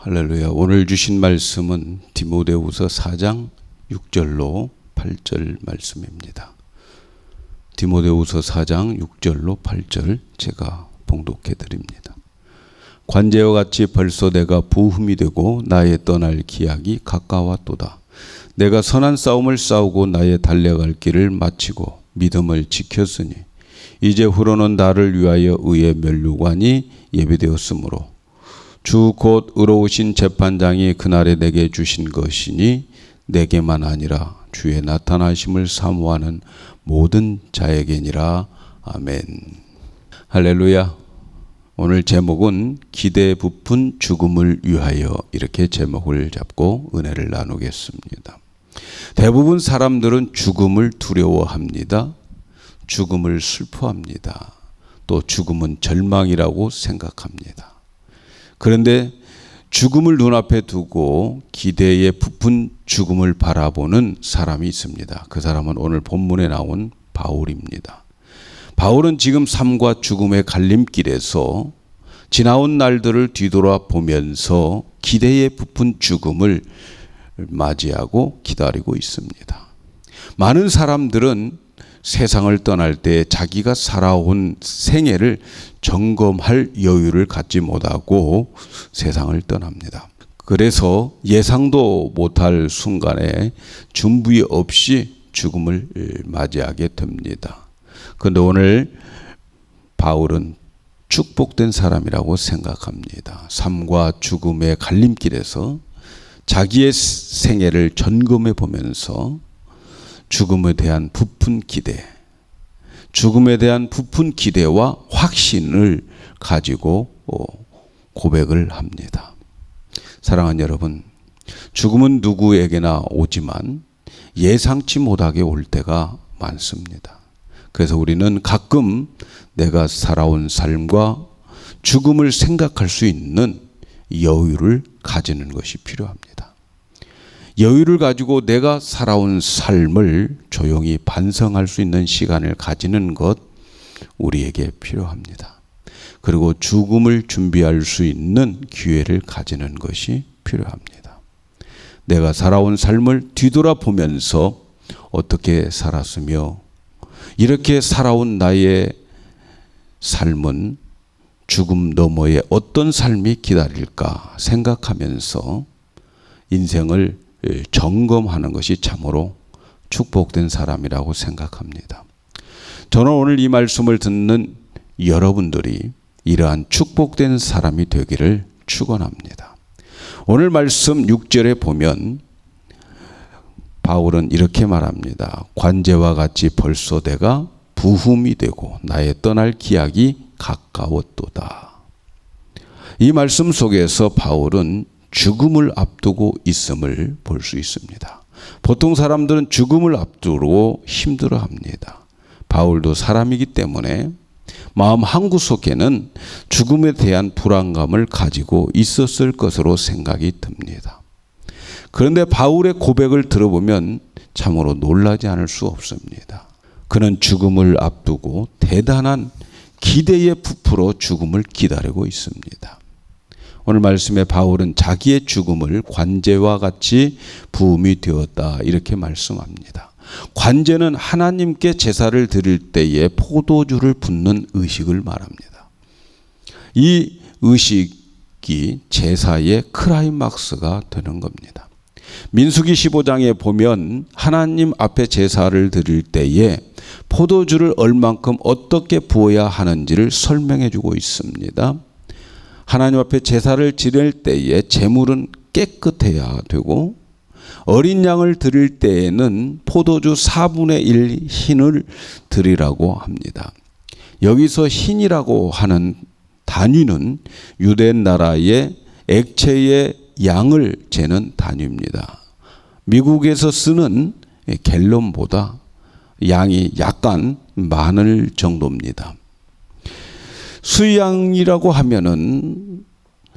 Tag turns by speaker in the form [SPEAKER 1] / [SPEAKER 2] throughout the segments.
[SPEAKER 1] 할렐루야. 오늘 주신 말씀은 디모데후서 4장 6절로 8절 말씀입니다. 디모데후서 4장 6절로 8절 제가 봉독해 드립니다. 관제와 같이 벌써 내가 부흠이 되고 나의 떠날 기약이 가까웠도다. 내가 선한 싸움을 싸우고 나의 달려갈 길을 마치고 믿음을 지켰으니 이제 후로는 나를 위하여 의의 면류관이 예비되었으므로 주 곧 의로우신 재판장이 그날에 내게 주신 것이니 내게만 아니라 주의 나타나심을 사모하는 모든 자에게니라. 아멘. 할렐루야. 오늘 제목은 기대에 부푼 죽음을 위하여, 이렇게 제목을 잡고 은혜를 나누겠습니다. 대부분 사람들은 죽음을 두려워합니다. 죽음을 슬퍼합니다. 또 죽음은 절망이라고 생각합니다. 그런데 죽음을 눈앞에 두고 기대에 부푼 죽음을 바라보는 사람이 있습니다. 그 사람은 오늘 본문에 나온 바울입니다. 바울은 지금 삶과 죽음의 갈림길에서 지나온 날들을 뒤돌아보면서 기대에 부푼 죽음을 맞이하고 기다리고 있습니다. 많은 사람들은 세상을 떠날 때 자기가 살아온 생애를 점검할 여유를 갖지 못하고 세상을 떠납니다. 그래서 예상도 못할 순간에 준비 없이 죽음을 맞이하게 됩니다. 그런데 오늘 바울은 축복된 사람이라고 생각합니다. 삶과 죽음의 갈림길에서 자기의 생애를 점검해 보면서 죽음에 대한 부푼 기대, 죽음에 대한 부푼 기대와 확신을 가지고 고백을 합니다. 사랑하는 여러분, 죽음은 누구에게나 오지만 예상치 못하게 올 때가 많습니다. 그래서 우리는 가끔 내가 살아온 삶과 죽음을 생각할 수 있는 여유를 가지는 것이 필요합니다. 여유를 가지고 내가 살아온 삶을 조용히 반성할 수 있는 시간을 가지는 것, 우리에게 필요합니다. 그리고 죽음을 준비할 수 있는 기회를 가지는 것이 필요합니다. 내가 살아온 삶을 뒤돌아보면서 어떻게 살았으며 이렇게 살아온 나의 삶은 죽음 너머에 어떤 삶이 기다릴까 생각하면서 인생을 점검하는 것이 참으로 축복된 사람이라고 생각합니다. 저는 오늘 이 말씀을 듣는 여러분들이 이러한 축복된 사람이 되기를 축원합니다. 오늘 말씀 6절에 보면 바울은 이렇게 말합니다. 관제와 같이 벌써 내가 부흠이 되고 나의 떠날 기약이 가까웠도다. 이 말씀 속에서 바울은 죽음을 앞두고 있음을 볼 수 있습니다. 보통 사람들은 죽음을 앞두고 힘들어합니다. 바울도 사람이기 때문에 마음 한구석에는 죽음에 대한 불안감을 가지고 있었을 것으로 생각이 듭니다. 그런데 바울의 고백을 들어보면 참으로 놀라지 않을 수 없습니다. 그는 죽음을 앞두고 대단한 기대에 부풀어 죽음을 기다리고 있습니다. 오늘 말씀에 바울은 자기의 죽음을 관제와 같이 부음이 되었다, 이렇게 말씀합니다. 관제는 하나님께 제사를 드릴 때에 포도주를 붓는 의식을 말합니다. 이 의식이 제사의 클라이막스가 되는 겁니다. 민수기 15장에 보면 하나님 앞에 제사를 드릴 때에 포도주를 얼만큼 어떻게 부어야 하는지를 설명해 주고 있습니다. 하나님 앞에 제사를 지낼 때에 제물은 깨끗해야 되고 어린 양을 드릴 때에는 포도주 4분의 1 흰을 드리라고 합니다. 여기서 흰이라고 하는 단위는 유대 나라의 액체의 양을 재는 단위입니다. 미국에서 쓰는 갤런보다 양이 약간 많을 정도입니다. 수양이라고 하면은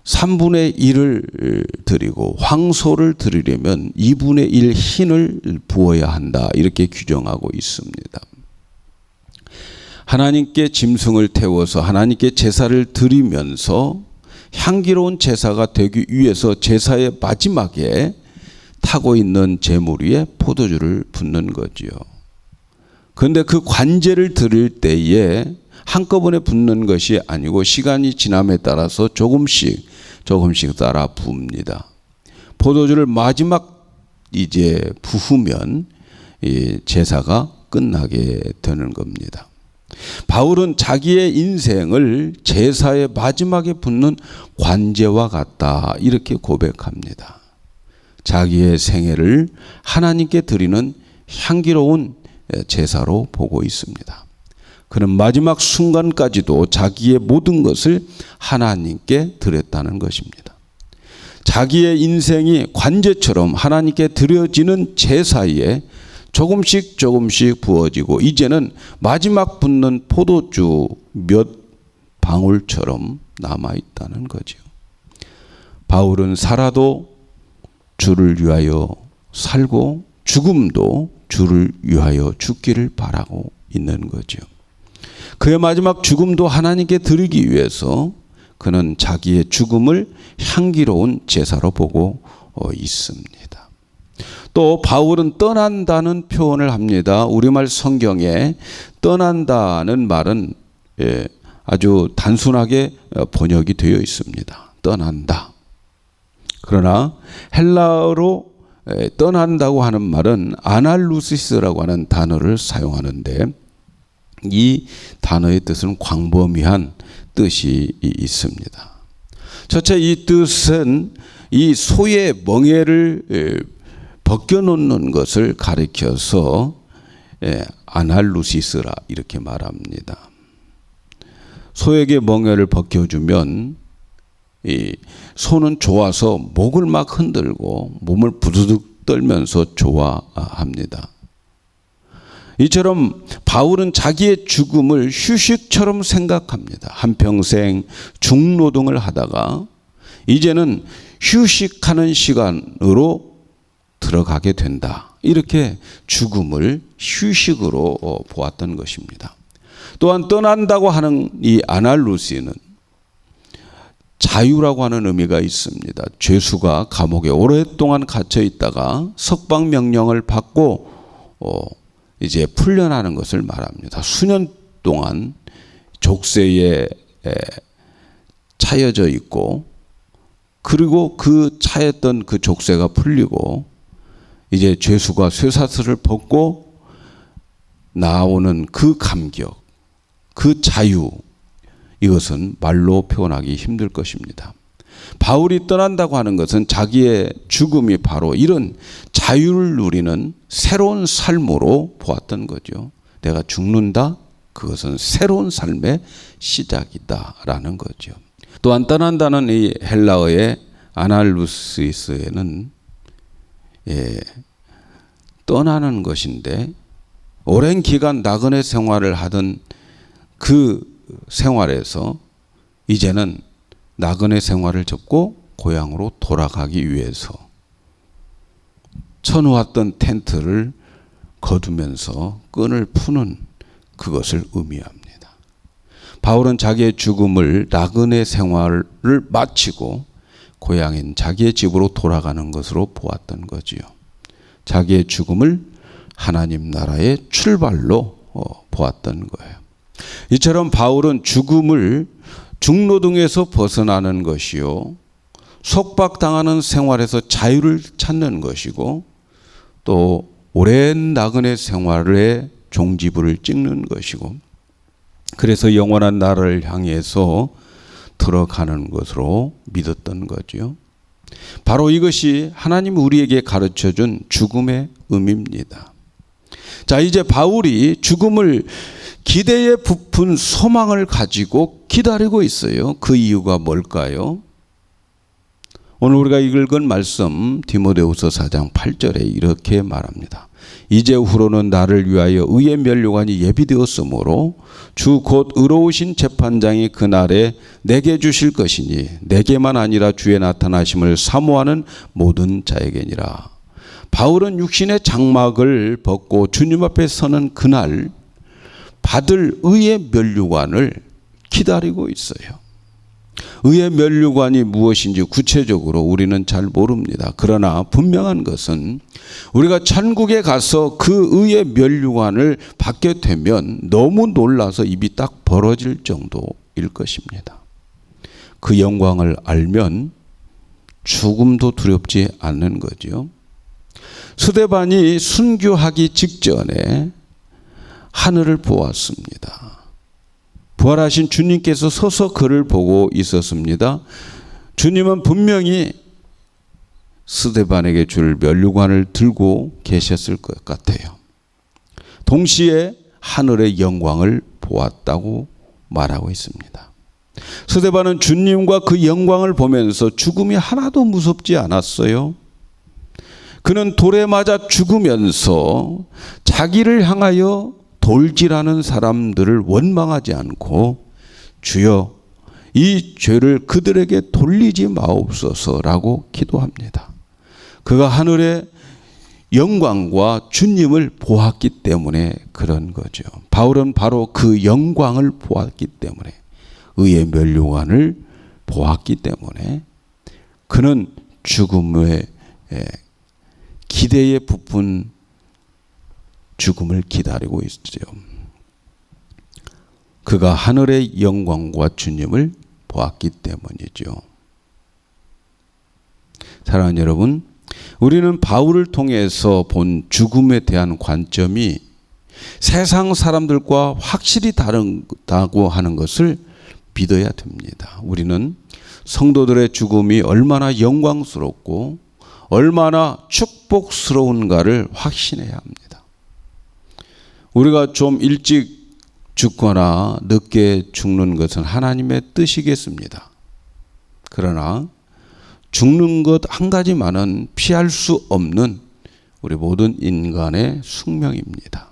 [SPEAKER 1] 3분의 1을 드리고 황소를 드리려면 2분의 1 흰을 부어야 한다, 이렇게 규정하고 있습니다. 하나님께 짐승을 태워서 하나님께 제사를 드리면서 향기로운 제사가 되기 위해서 제사의 마지막에 타고 있는 제물 위에 포도주를 붓는 거지요. 그런데 그 관제를 드릴 때에 한꺼번에 붓는 것이 아니고 시간이 지남에 따라서 조금씩 따라 부읍니다. 포도주를 마지막 이제 부으면 이 제사가 끝나게 되는 겁니다. 바울은 자기의 인생을 제사의 마지막에 붓는 관제와 같다 이렇게 고백합니다. 자기의 생애를 하나님께 드리는 향기로운 제사로 보고 있습니다. 그는 마지막 순간까지도 자기의 모든 것을 하나님께 드렸다는 것입니다. 자기의 인생이 관제처럼 하나님께 드려지는 제사에 조금씩 부어지고 이제는 마지막 붓는 포도주 몇 방울처럼 남아있다는 거죠. 바울은 살아도 주를 위하여 살고 죽음도 주를 위하여 죽기를 바라고 있는 거죠. 그의 마지막 죽음도 하나님께 드리기 위해서 그는 자기의 죽음을 향기로운 제사로 보고 있습니다. 또 바울은 떠난다는 표현을 합니다. 우리말 성경에 떠난다는 말은 아주 단순하게 번역이 되어 있습니다. 떠난다. 그러나 헬라어로 떠난다고 하는 말은 아날루시스라고 하는 단어를 사용하는데 이 단어의 뜻은 광범위한 뜻이 있습니다. 첫째, 이 뜻은 이 소의 멍에를 벗겨놓는 것을 가리켜서 아날루시스라 이렇게 말합니다. 소에게 멍에를 벗겨주면 이 소는 좋아서 목을 막 흔들고 몸을 부두둑 떨면서 좋아합니다. 이처럼 바울은 자기의 죽음을 휴식처럼 생각합니다. 한평생 중노동을 하다가 이제는 휴식하는 시간으로 들어가게 된다. 이렇게 죽음을 휴식으로 보았던 것입니다. 또한 떠난다고 하는 이 아날루시는 자유라고 하는 의미가 있습니다. 죄수가 감옥에 오랫동안 갇혀 있다가 석방 명령을 받고 이제 풀려나는 것을 말합니다. 수년 동안 족쇄에 차여져 있고 그리고 그 차였던 그 족쇄가 풀리고 이제 죄수가 쇠사슬을 벗고 나오는 그 감격, 그 자유, 이것은 말로 표현하기 힘들 것입니다. 바울이 떠난다고 하는 것은 자기의 죽음이 바로 이런 자유를 누리는 새로운 삶으로 보았던 거죠. 내가 죽는다? 그것은 새로운 삶의 시작이다라는 거죠. 또한 떠난다는 이 헬라어의 아날루시스에는 떠나는 것인데 오랜 기간 나그네 생활을 하던 그 생활에서 이제는 나그네 생활을 접고 고향으로 돌아가기 위해서 쳐놓았던 텐트를 거두면서 끈을 푸는 그것을 의미합니다. 바울은 자기의 죽음을 나그네 생활을 마치고 고향인 자기의 집으로 돌아가는 것으로 보았던 거지요. 자기의 죽음을 하나님 나라의 출발로 보았던 거예요. 이처럼 바울은 죽음을 중노동에서 벗어나는 것이요, 속박당하는 생활에서 자유를 찾는 것이고, 또 오랜 나그네 생활의 종지부를 찍는 것이고, 그래서 영원한 나라를 향해서 들어가는 것으로 믿었던 거죠. 바로 이것이 하나님 우리에게 가르쳐준 죽음의 의미입니다. 자, 이제 바울이 죽음을 기대에 부푼 소망을 가지고 기다리고 있어요. 그 이유가 뭘까요? 오늘 우리가 읽은 말씀 디모데후서 4장 8절에 이렇게 말합니다. 이제후로는 나를 위하여 의의 면류관이 예비되었으므로 주 곧 의로우신 재판장이 그날에 내게 주실 것이니 내게만 아니라 주의 나타나심을 사모하는 모든 자에게니라. 바울은 육신의 장막을 벗고 주님 앞에 서는 그날 받을 의의 면류관을 기다리고 있어요. 의의 면류관이 무엇인지 구체적으로 우리는 잘 모릅니다. 그러나 분명한 것은 우리가 천국에 가서 그 의의 면류관을 받게 되면 너무 놀라서 입이 딱 벌어질 정도일 것입니다. 그 영광을 알면 죽음도 두렵지 않는 거죠. 스데반이 순교하기 직전에 하늘을 보았습니다. 부활하신 주님께서 서서 그를 보고 있었습니다. 주님은 분명히 스데반에게 줄 면류관을 들고 계셨을 것 같아요. 동시에 하늘의 영광을 보았다고 말하고 있습니다. 스데반은 주님과 그 영광을 보면서 죽음이 하나도 무섭지 않았어요. 그는 돌에 맞아 죽으면서 자기를 향하여 돌질하는 사람들을 원망하지 않고 주여 이 죄를 그들에게 돌리지 마옵소서라고 기도합니다. 그가 하늘의 영광과 주님을 보았기 때문에 그런 거죠. 바울은 바로 그 영광을 보았기 때문에, 의의 면류관을 보았기 때문에 그는 죽음의 기대에 부푼 죽음을 기다리고 있죠. 그가 하늘의 영광과 주님을 보았기 때문이죠. 사랑하는 여러분, 우리는 바울을 통해서 본 죽음에 대한 관점이 세상 사람들과 확실히 다르다고 하는 것을 믿어야 됩니다. 우리는 성도들의 죽음이 얼마나 영광스럽고 얼마나 축복스러운가를 확신해야 합니다. 우리가 좀 일찍 죽거나 늦게 죽는 것은 하나님의 뜻이겠습니다. 그러나 죽는 것 한 가지만은 피할 수 없는 우리 모든 인간의 숙명입니다.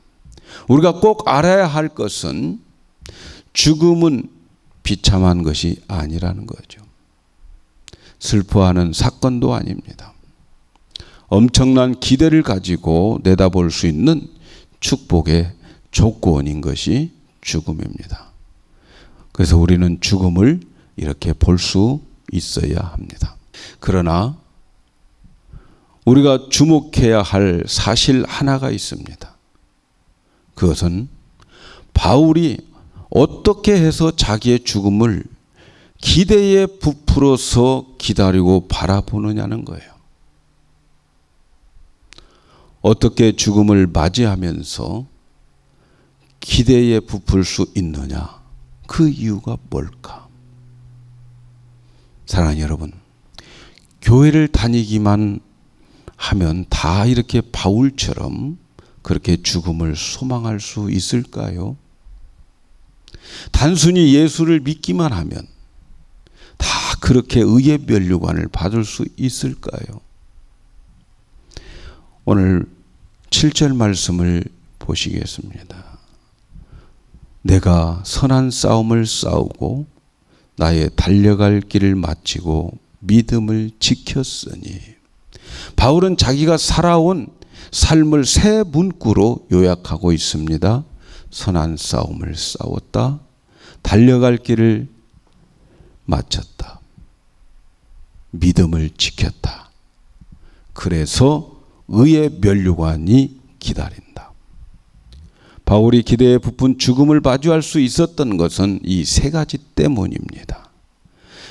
[SPEAKER 1] 우리가 꼭 알아야 할 것은 죽음은 비참한 것이 아니라는 거죠. 슬퍼하는 사건도 아닙니다. 엄청난 기대를 가지고 내다볼 수 있는 축복의 조건인 것이 죽음입니다. 그래서 우리는 죽음을 이렇게 볼 수 있어야 합니다. 그러나 우리가 주목해야 할 사실 하나가 있습니다. 그것은 바울이 어떻게 해서 자기의 죽음을 기대에 부풀어서 기다리고 바라보느냐는 거예요. 어떻게 죽음을 맞이하면서 기대에 부풀 수 있느냐? 그 이유가 뭘까? 사랑하는 여러분, 교회를 다니기만 하면 다 이렇게 바울처럼 그렇게 죽음을 소망할 수 있을까요? 단순히 예수를 믿기만 하면 다 그렇게 의의 면류관을 받을 수 있을까요? 오늘 7절 말씀을 보시겠습니다. 내가 선한 싸움을 싸우고 나의 달려갈 길을 마치고 믿음을 지켰으니. 바울은 자기가 살아온 삶을 세 문구로 요약하고 있습니다. 선한 싸움을 싸웠다. 달려갈 길을 마쳤다. 믿음을 지켰다. 그래서 의의 면류관이 기다린다. 바울이 기대에 부푼 죽음을 마주할 수 있었던 것은 이 세 가지 때문입니다.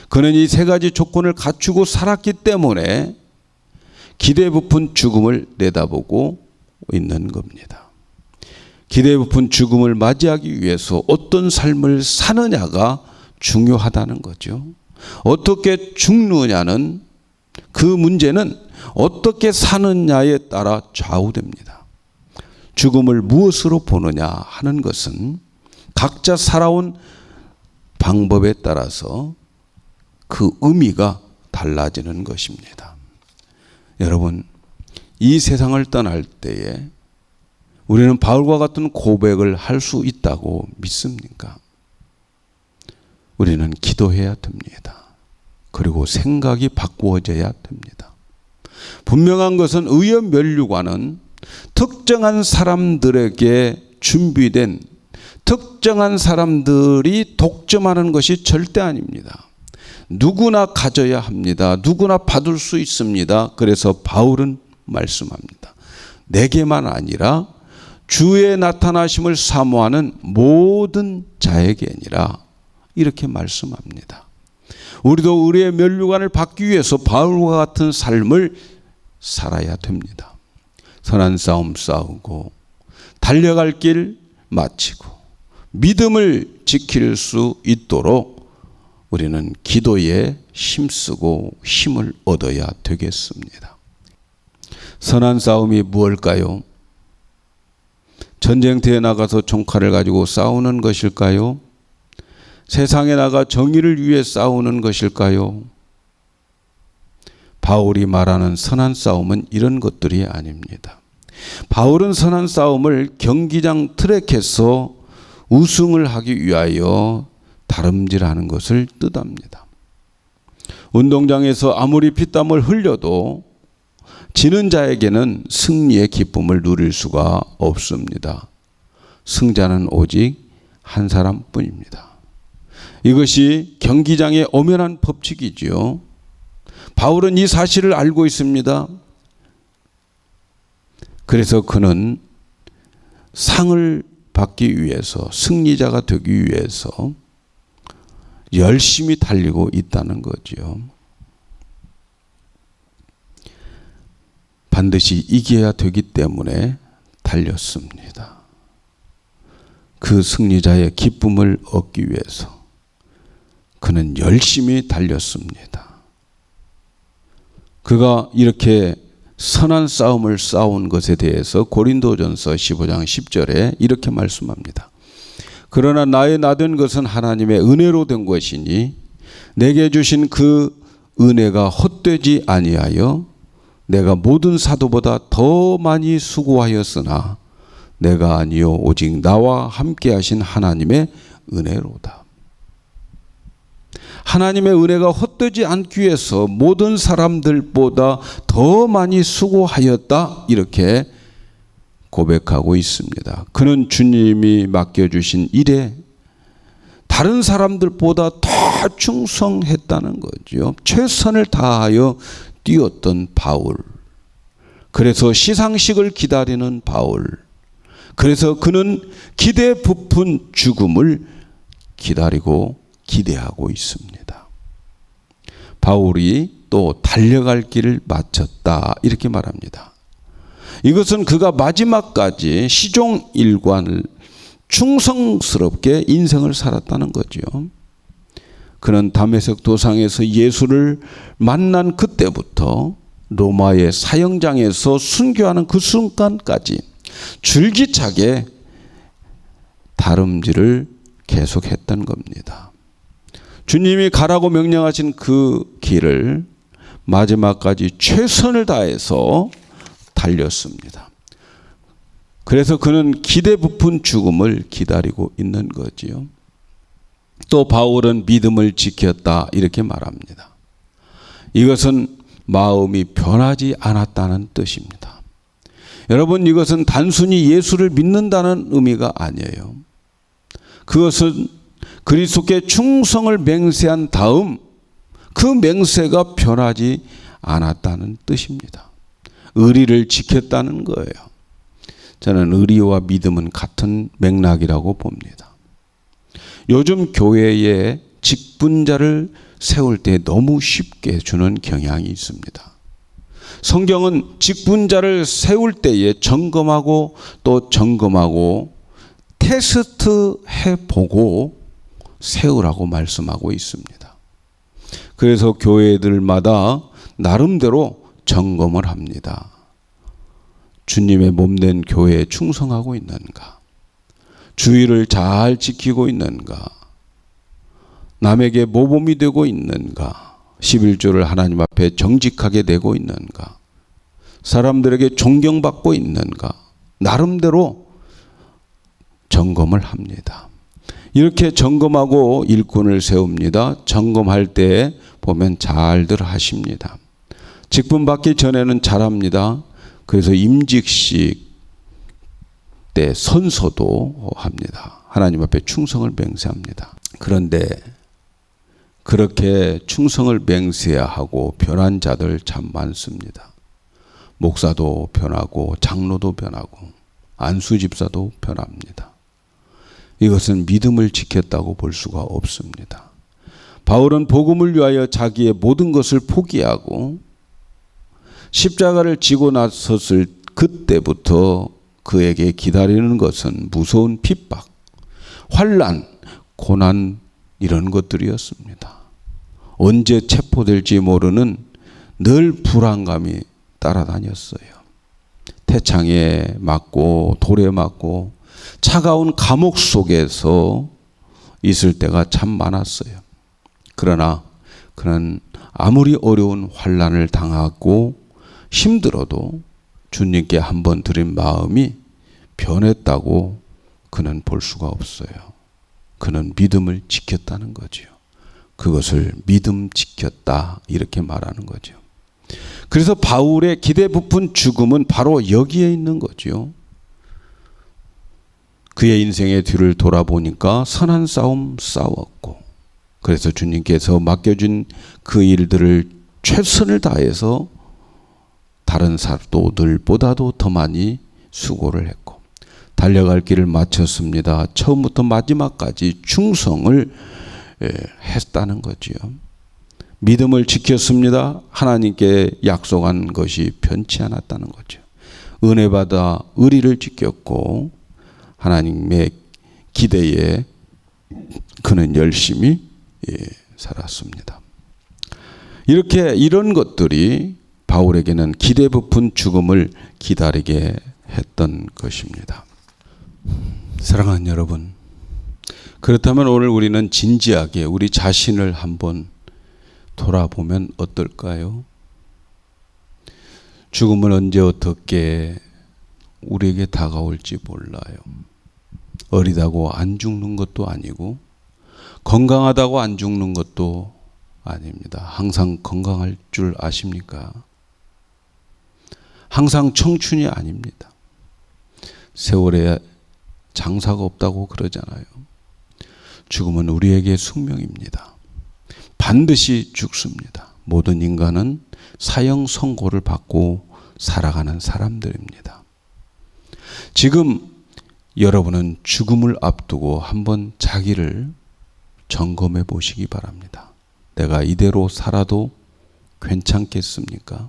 [SPEAKER 1] 그는 이 세 가지 조건을 갖추고 살았기 때문에 기대에 부푼 죽음을 내다보고 있는 겁니다. 기대에 부푼 죽음을 맞이하기 위해서 어떤 삶을 사느냐가 중요하다는 거죠. 어떻게 죽느냐는, 그 문제는 어떻게 사느냐에 따라 좌우됩니다. 죽음을 무엇으로 보느냐 하는 것은 각자 살아온 방법에 따라서 그 의미가 달라지는 것입니다. 여러분, 이 세상을 떠날 때에 우리는 바울과 같은 고백을 할 수 있다고 믿습니까? 우리는 기도해야 됩니다. 그리고 생각이 바꾸어져야 됩니다. 분명한 것은 의의 면류관은 특정한 사람들에게 준비된, 특정한 사람들이 독점하는 것이 절대 아닙니다. 누구나 가져야 합니다. 누구나 받을 수 있습니다. 그래서 바울은 말씀합니다. 내게만 아니라 주의 나타나심을 사모하는 모든 자에게니라. 이렇게 말씀합니다. 우리도 우리의 면류관을 받기 위해서 바울과 같은 삶을 살아야 됩니다. 선한 싸움 싸우고 달려갈 길 마치고 믿음을 지킬 수 있도록 우리는 기도에 힘쓰고 힘을 얻어야 되겠습니다. 선한 싸움이 무엇일까요? 전쟁터에 나가서 총칼을 가지고 싸우는 것일까요? 세상에 나가 정의를 위해 싸우는 것일까요? 바울이 말하는 선한 싸움은 이런 것들이 아닙니다. 바울은 선한 싸움을 경기장 트랙에서 우승을 하기 위하여 다름질하는 것을 뜻합니다. 운동장에서 아무리 피땀을 흘려도 지는 자에게는 승리의 기쁨을 누릴 수가 없습니다. 승자는 오직 한 사람뿐입니다. 이것이 경기장의 엄연한 법칙이지요. 바울은 이 사실을 알고 있습니다. 그래서 그는 상을 받기 위해서, 승리자가 되기 위해서 열심히 달리고 있다는 거지요. 반드시 이겨야 되기 때문에 달렸습니다. 그 승리자의 기쁨을 얻기 위해서 그는 열심히 달렸습니다. 그가 이렇게 선한 싸움을 싸운 것에 대해서 고린도전서 15장 10절에 이렇게 말씀합니다. 그러나 나의 나된 것은 하나님의 은혜로 된 것이니 내게 주신 그 은혜가 헛되지 아니하여 내가 모든 사도보다 더 많이 수고하였으나 내가 아니요 오직 나와 함께 하신 하나님의 은혜로다. 하나님의 은혜가 헛되지 않기 위해서 모든 사람들보다 더 많이 수고하였다. 이렇게 고백하고 있습니다. 그는 주님이 맡겨주신 일에 다른 사람들보다 더 충성했다는 거죠. 최선을 다하여 뛰었던 바울. 그래서 시상식을 기다리는 바울. 그래서 그는 기대 부푼 죽음을 기다리고 기대하고 있습니다. 바울이 또 달려갈 길을 마쳤다. 이렇게 말합니다. 이것은 그가 마지막까지 시종일관을 충성스럽게 인생을 살았다는 거죠. 그는 다메섹 도상에서 예수를 만난 그때부터 로마의 사형장에서 순교하는 그 순간까지 줄기차게 다름질을 계속했던 겁니다. 주님이 가라고 명령하신 그 길을 마지막까지 최선을 다해서 달렸습니다. 그래서 그는 기대 부푼 죽음을 기다리고 있는 거지요. 또 바울은 믿음을 지켰다 이렇게 말합니다. 이것은 마음이 변하지 않았다는 뜻입니다. 여러분, 이것은 단순히 예수를 믿는다는 의미가 아니에요. 그것은 그리스도께 충성을 맹세한 다음 그 맹세가 변하지 않았다는 뜻입니다. 의리를 지켰다는 거예요. 저는 의리와 믿음은 같은 맥락이라고 봅니다. 요즘 교회에 직분자를 세울 때 너무 쉽게 주는 경향이 있습니다. 성경은 직분자를 세울 때에 점검하고 또 점검하고 테스트해보고 세우라고 말씀하고 있습니다. 그래서 교회들마다 나름대로 점검을 합니다. 주님의 몸된 교회에 충성하고 있는가? 주의를 잘 지키고 있는가? 남에게 모범이 되고 있는가? 11조를 하나님 앞에 정직하게 내고 있는가? 사람들에게 존경받고 있는가? 나름대로 점검을 합니다. 이렇게 점검하고 일꾼을 세웁니다. 점검할 때 보면 잘들 하십니다. 직분 받기 전에는 잘합니다. 그래서 임직식 때 선서도 합니다. 하나님 앞에 충성을 맹세합니다. 그런데 그렇게 충성을 맹세해야 하고 변한 자들 참 많습니다. 목사도 변하고 장로도 변하고 안수집사도 변합니다. 이것은 믿음을 지켰다고 볼 수가 없습니다. 바울은 복음을 위하여 자기의 모든 것을 포기하고 십자가를 지고 나섰을 그때부터 그에게 기다리는 것은 무서운 핍박, 환난, 고난 이런 것들이었습니다. 언제 체포될지 모르는 늘 불안감이 따라다녔어요. 태창에 맞고 돌에 맞고 차가운 감옥 속에서 있을 때가 참 많았어요. 그러나 그는 아무리 어려운 환난을 당하고 힘들어도 주님께 한번 드린 마음이 변했다고 그는 볼 수가 없어요. 그는 믿음을 지켰다는 거죠. 그것을 믿음 지켰다 이렇게 말하는 거죠. 그래서 바울의 기대 부푼 죽음은 바로 여기에 있는 거죠. 그의 인생의 뒤를 돌아보니까 선한 싸움 싸웠고 그래서 주님께서 맡겨준 그 일들을 최선을 다해서 다른 사도들보다도 더 많이 수고를 했고 달려갈 길을 마쳤습니다. 처음부터 마지막까지 충성을 했다는 거지요. 믿음을 지켰습니다. 하나님께 약속한 것이 변치 않았다는 거죠. 은혜 받아 의리를 지켰고 하나님의 기대에 그는 열심히 살았습니다. 이런 것들이 바울에게는 기대 부푼 죽음을 기다리게 했던 것입니다. 사랑하는 여러분, 그렇다면 오늘 우리는 진지하게 우리 자신을 한번 돌아보면 어떨까요? 죽음은 언제 어떻게 우리에게 다가올지 몰라요. 어리다고 안 죽는 것도 아니고 건강하다고 안 죽는 것도 아닙니다. 항상 건강할 줄 아십니까? 항상 청춘이 아닙니다. 세월에 장사가 없다고 그러잖아요. 죽음은 우리에게 숙명입니다. 반드시 죽습니다. 모든 인간은 사형 선고를 받고 살아가는 사람들입니다. 지금 여러분은 죽음을 앞두고 한번 자기를 점검해 보시기 바랍니다. 내가 이대로 살아도 괜찮겠습니까?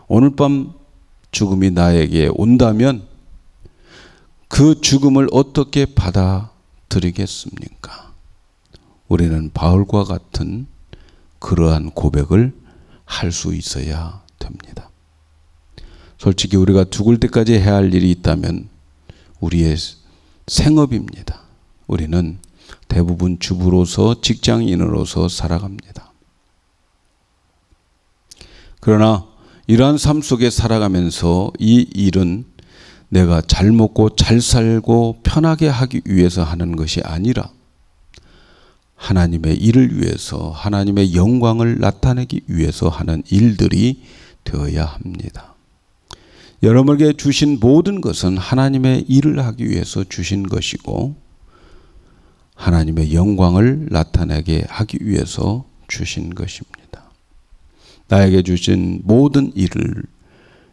[SPEAKER 1] 오늘 밤 죽음이 나에게 온다면 그 죽음을 어떻게 받아들이겠습니까? 우리는 바울과 같은 그러한 고백을 할 수 있어야 됩니다. 솔직히 우리가 죽을 때까지 해야 할 일이 있다면 우리의 생업입니다. 우리는 대부분 주부로서 직장인으로서 살아갑니다. 그러나 이러한 삶 속에 살아가면서 이 일은 내가 잘 먹고 잘 살고 편하게 하기 위해서 하는 것이 아니라 하나님의 일을 위해서 하나님의 영광을 나타내기 위해서 하는 일들이 되어야 합니다. 여러분에게 주신 모든 것은 하나님의 일을 하기 위해서 주신 것이고 하나님의 영광을 나타내게 하기 위해서 주신 것입니다. 나에게 주신 모든 일을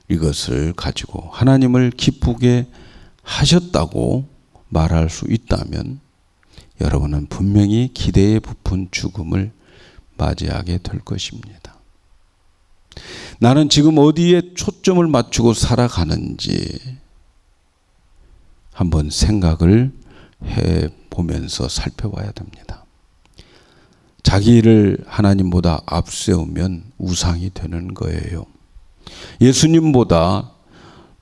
[SPEAKER 1] 이것을 가지고 하나님을 기쁘게 하셨다고 말할 수 있다면 여러분은 분명히 기대에 부푼 죽음을 맞이하게 될 것입니다. 나는 지금 어디에 초점을 맞추고 살아가는지 한번 생각을 해보면서 살펴봐야 됩니다. 자기 일을 하나님보다 앞세우면 우상이 되는 거예요. 예수님보다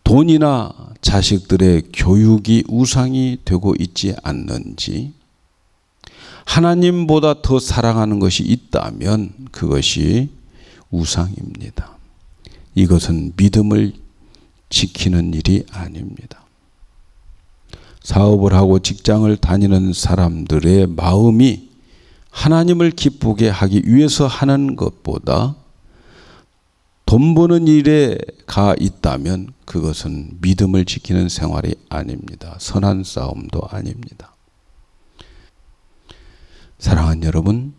[SPEAKER 1] 돈이나 자식들의 교육이 우상이 되고 있지 않는지 하나님보다 더 사랑하는 것이 있다면 그것이 우상입니다. 이것은 믿음을 지키는 일이 아닙니다. 사업을 하고 직장을 다니는 사람들의 마음이 하나님을 기쁘게 하기 위해서 하는 것보다 돈 버는 일에 가 있다면 그것은 믿음을 지키는 생활이 아닙니다. 선한 싸움도 아닙니다. 사랑하는 여러분,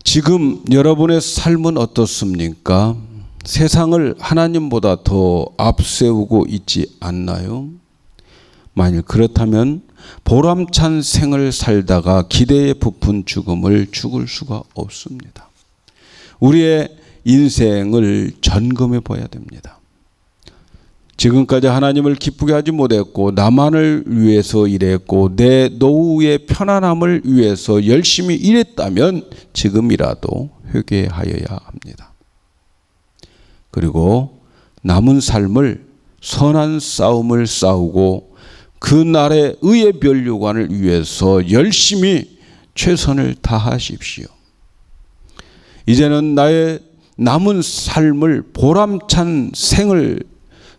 [SPEAKER 1] 지금 여러분의 삶은 어떻습니까? 세상을 하나님보다 더 앞세우고 있지 않나요? 만일 그렇다면 보람찬 생을 살다가 기대에 부푼 죽음을 죽을 수가 없습니다. 우리의 인생을 점검해 봐야 됩니다. 지금까지 하나님을 기쁘게 하지 못했고 나만을 위해서 일했고 내 노후의 편안함을 위해서 열심히 일했다면 지금이라도 회개하여야 합니다. 그리고 남은 삶을 선한 싸움을 싸우고 그날의 의의 면류관을 위해서 열심히 최선을 다하십시오. 이제는 나의 남은 삶을 보람찬 생을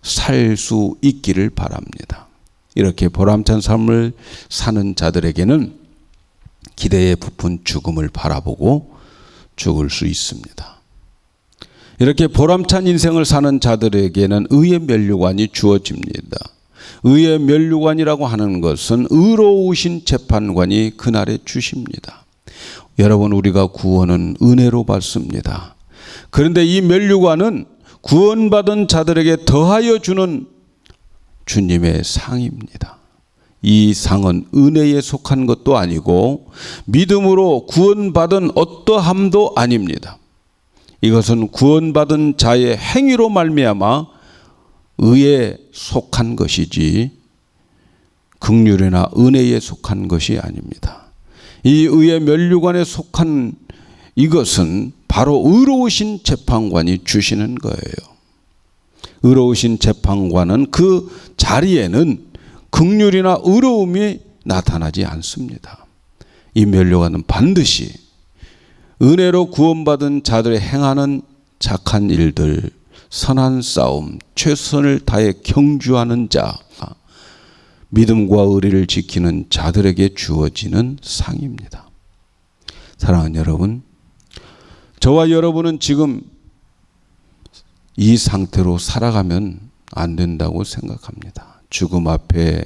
[SPEAKER 1] 살 수 있기를 바랍니다. 이렇게 보람찬 삶을 사는 자들에게는 기대에 부푼 죽음을 바라보고 죽을 수 있습니다. 이렇게 보람찬 인생을 사는 자들에게는 의의 면류관이 주어집니다. 의의 면류관이라고 하는 것은 의로우신 재판관이 그날에 주십니다. 여러분, 우리가 구원은 은혜로 받습니다. 그런데 이 면류관은 구원받은 자들에게 더하여 주는 주님의 상입니다. 이 상은 은혜에 속한 것도 아니고 믿음으로 구원받은 어떠함도 아닙니다. 이것은 구원받은 자의 행위로 말미암아 의에 속한 것이지 긍휼이나 은혜에 속한 것이 아닙니다. 이 의의 면류관에 속한 이것은 바로 의로우신 재판관이 주시는 거예요. 의로우신 재판관은 그 자리에는 긍휼이나 의로움이 나타나지 않습니다. 이 면류관은 반드시 은혜로 구원받은 자들이 행하는 착한 일들, 선한 싸움, 최선을 다해 경주하는 자, 믿음과 의리를 지키는 자들에게 주어지는 상입니다. 사랑하는 여러분, 저와 여러분은 지금 이 상태로 살아가면 안 된다고 생각합니다. 죽음 앞에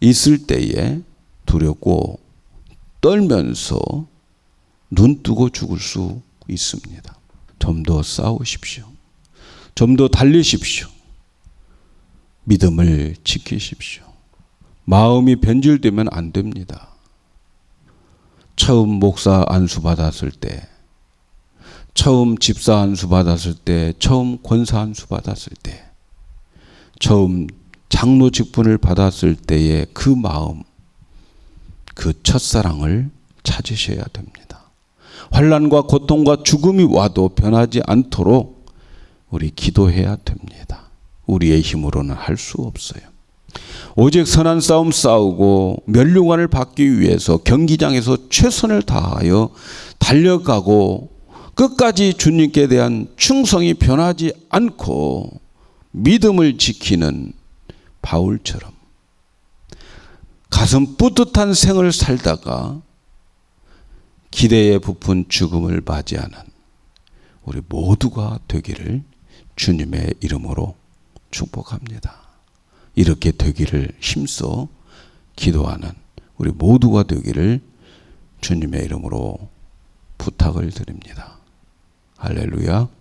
[SPEAKER 1] 있을 때에 두렵고 떨면서 눈 뜨고 죽을 수 있습니다. 좀 더 싸우십시오. 좀 더 달리십시오. 믿음을 지키십시오. 마음이 변질되면 안 됩니다. 처음 목사 안수 받았을 때, 처음 집사 안수 받았을 때, 처음 권사 안수 받았을 때, 처음 장로 직분을 받았을 때의 그 마음, 그 첫사랑을 찾으셔야 됩니다. 환난과 고통과 죽음이 와도 변하지 않도록 우리 기도해야 됩니다. 우리의 힘으로는 할 수 없어요. 오직 선한 싸움 싸우고 면류관을 받기 위해서 경기장에서 최선을 다하여 달려가고 끝까지 주님께 대한 충성이 변하지 않고 믿음을 지키는 바울처럼 가슴 뿌듯한 생을 살다가 기대에 부푼 죽음을 맞이하는 우리 모두가 되기를 주님의 이름으로 축복합니다. 이렇게 되기를 힘써 기도하는 우리 모두가 되기를 주님의 이름으로 부탁을 드립니다. 할렐루야.